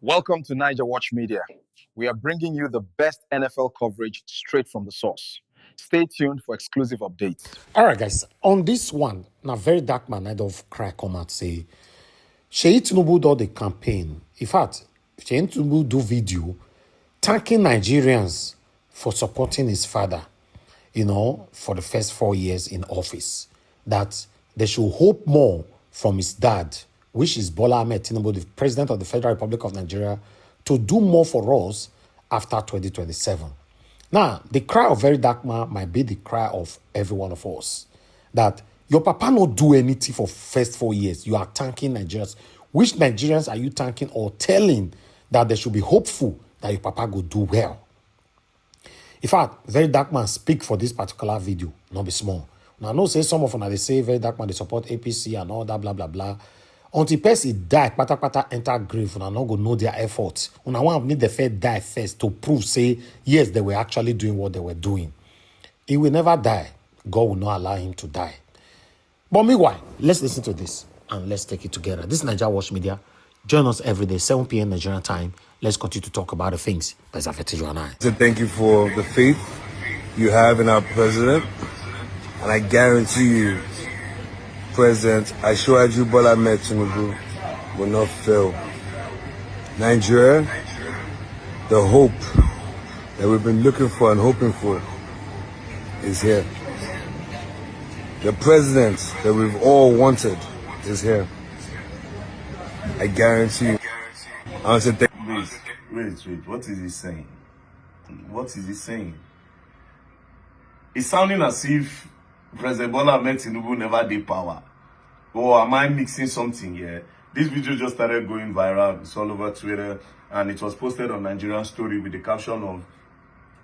Welcome to NWATCH Media. We are bringing you the best NFL coverage straight from the source. Stay tuned for exclusive updates. All right, guys. On this one, now very dark man I'd of cry come out say, Seyi Tinubu do the campaign. In fact, Seyi Tinubu do video thanking Nigerians for supporting his father, for the first 4 years in office. That they should hope more from his dad, which is Bola Ahmed Tinubu, the President of the Federal Republic of Nigeria, to do more for us after 2027. Now, the cry of very dark man might be the cry of every one of us. That your papa not do anything for first 4 years. You are thanking Nigerians. Which Nigerians are you thanking or telling that they should be hopeful that your papa go do well? In fact, very dark man speak for this particular video, not be small. Now, I know say some of them, they say very dark man, they support APC and all that, blah, blah, blah. Until person die, pata enter grave, una not go know their efforts. Una want need the first die first to prove, say, yes, they were actually doing what they were doing. He will never die. God will not allow him to die. But meanwhile, let's listen to this and let's take it together. This is NWATCH Media. Join us every day, 7 p.m. Nigerian time. Let's continue to talk about the things that's affected you and I. So thank you for the faith you have in our president. And I guarantee you, President Asiwaju Bola Ahmed Tinubu will not fail. Nigeria, the hope that we've been looking for and hoping for is here. The president that we've all wanted is here. I guarantee you. I want to say Wait, what is he saying? What is he saying? It's sounding as if President Bola Ahmed Tinubu never did power. Or am I mixing something here? This video just started going viral. It's all over Twitter. And it was posted on Nigerian Story with the caption of,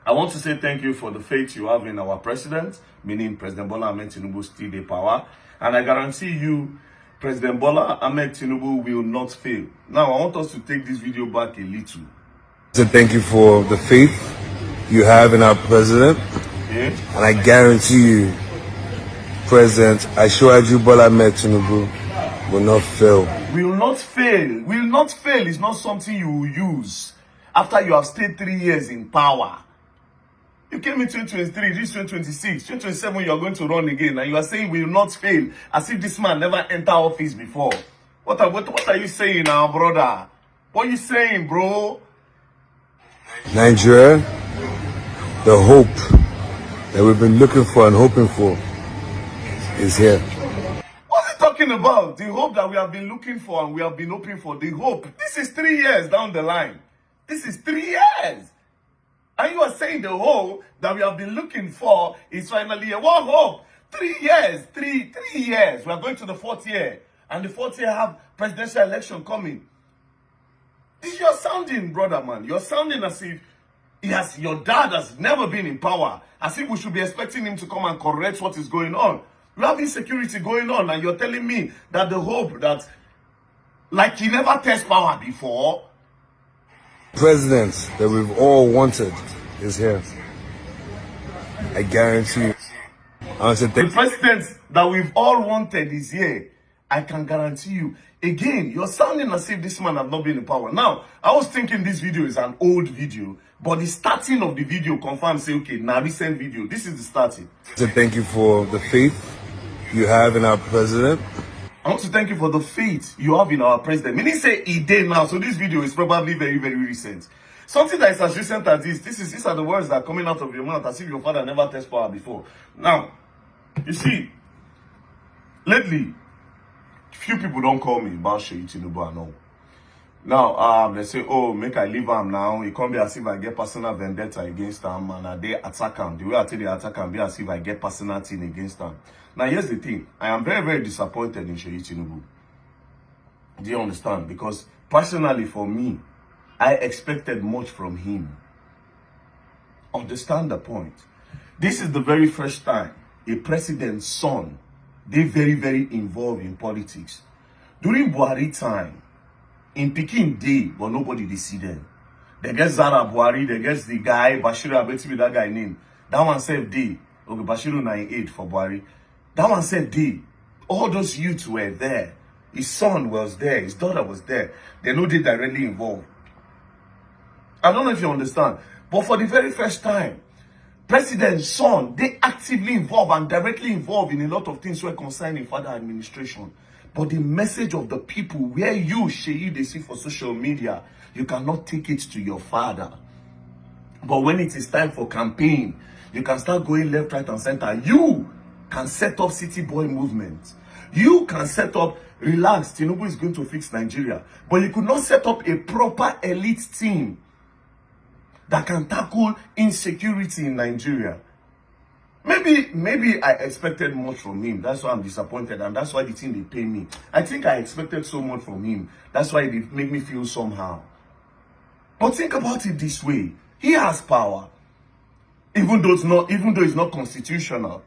I want to say thank you for the faith you have in our president, meaning President Bola Ahmed Tinubu still the power. And I guarantee you, President Bola Ahmed Tinubu will not fail. Now, I want us to take this video back a little. So thank you for the faith you have in our president. Okay? And I guarantee you, President Asiwaju Bola Ahmed Tinubu will not fail. Will not fail. Will not fail is not something you will use after you have stayed 3 years in power. You came in 2023, this 2026, 2027 you are going to run again, and you are saying will not fail, as if this man never entered office before. What are you saying now, brother? What are you saying, bro? Nigeria, the hope that we've been looking for and hoping for is here. What's he talking about? The hope that we have been looking for and we have been hoping for. The hope. This is 3 years down the line. This is 3 years. And you are saying the hope that we have been looking for is finally here. What hope? 3 years. Three years. We are going to the 4th year. And the 4th year have presidential election coming. This you're sounding, brother, man. You're sounding as if your dad has never been in power. As if we should be expecting him to come and correct what is going on. You have insecurity going on, and you're telling me that the hope that, like he never test power before. President that we've all wanted is here. I guarantee you. I want to say The president that we've all wanted is here. I can guarantee you. Again, you're sounding as if this man has not been in power. Now, I was thinking this video is an old video, but the starting of the video confirms, say, okay, now recent video. This is the starting. So thank you for the faith you have in our president. I want to thank you for the faith you have in our president. Meaning say he did now, so this video is probably very, very recent. Something that is as recent as this. These are the words that are coming out of your mouth as if your father never tested power before. Now, you see, lately, few people don't call me about Seyi Tinubu and all. Now, they say, oh, make I leave him now. It can't be as if I get personal vendetta against him and they attack him. The way I tell the attack him be as if I get personal thing against him. Now, here's the thing. I am very, very disappointed in Seyi Tinubu. Do you understand? Because personally for me, I expected much from him. Understand the point. This is the very first time a president's son, they very, very involved in politics. During Buhari time, in Peking day, but nobody they see them. They get Zara Buhari, they get the guy, Bashiru Abeti, that guy name. That one said day. Okay, Bashiru 98 for Buhari. That one said day. All those youths were there. His son was there. His daughter was there. They know they directly involved. I don't know if you understand. But for the very first time, President's son, they actively involved and directly involved in a lot of things were concerning father administration. But the message of the people, where you, Seyi, they see for social media, you cannot take it to your father. But when it is time for campaign, you can start going left, right, and center. You can set up city boy movement. You can set up, relax, Tinubu is going to fix Nigeria. But you could not set up a proper elite team that can tackle insecurity in Nigeria. Maybe I expected much from him. That's why I'm disappointed, and that's why the thing they pay me. I think I expected so much from him. That's why it made me feel somehow. But think about it this way: he has power, even though it's not constitutional.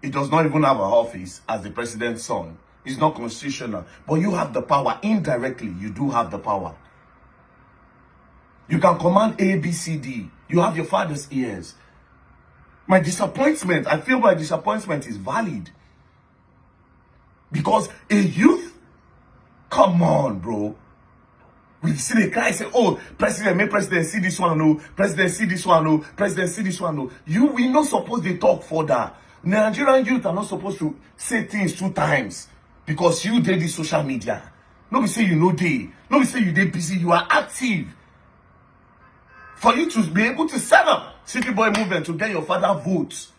It does not even have an office as the president's son. It's not constitutional, but you have the power indirectly. You do have the power. You can command A, B, C, D. You have your father's ears. My disappointment, I feel my disappointment is valid. Because a youth, come on, bro. We see the guy say, oh, president, make president see this one, no. President see this one, no. President see this one, no. We not supposed to talk for that. Nigerian youth are not supposed to say things 2 times. Because you did the social media. No, we say you know they. No, we say you did busy. You are active. For you to be able to set up City Boy movement to get your father votes,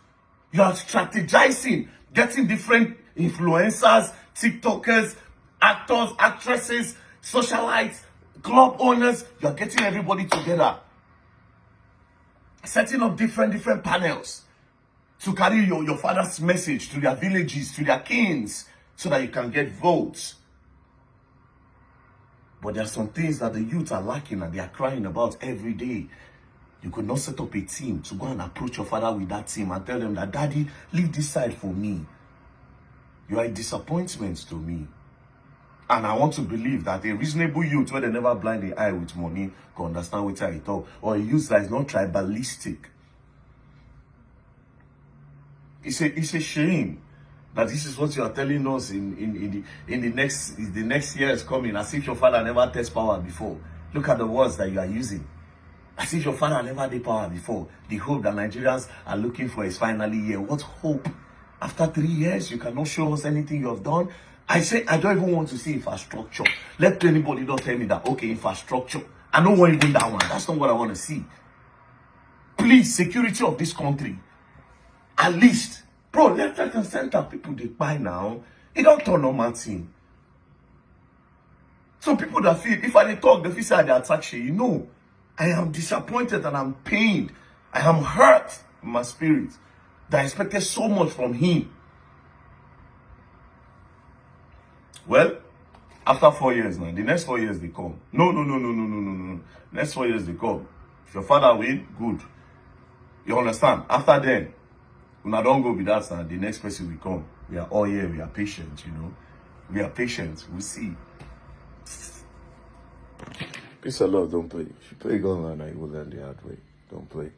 you are strategizing, getting different influencers, TikTokers, actors, actresses, socialites, club owners. You are getting everybody together, setting up different panels to carry your father's message to their villages, to their kings, so that you can get votes. But there are some things that the youth are lacking and they are crying about every day. You could not set up a team to go and approach your father with that team and tell them that, Daddy, leave this side for me. You are a disappointment to me. And I want to believe that a reasonable youth, where they never blind the eye with money, can understand what I talk. Or a youth that is not tribalistic. It's a shame that this is what you are telling us in the next years coming, as if your father never test power before. Look at the words that you are using. As if your father never did power before. The hope that Nigerians are looking for is finally here. What hope? After 3 years, you cannot show us anything you have done. I say I don't even want to see infrastructure. Let anybody not tell me that, okay, infrastructure. I don't want even that one. That's not what I want to see. Please, security of this country. At least, bro, left, right, and center people they buy now. It don't turn normal thing. Some people that feel, if I talk, they feel say they attack Seyi. No, I am disappointed and I'm pained. I am hurt in my spirit that I expected so much from him. Well, after 4 years now, the next 4 years they come. No. Next 4 years they come. If your father win, good. You understand? After then, when I don't go with that, the next person will come. We are all here. We are patient, you know. We are patient. We'll see. Peace and love. Don't play. If you play gun line, you will learn the hard way. Don't play.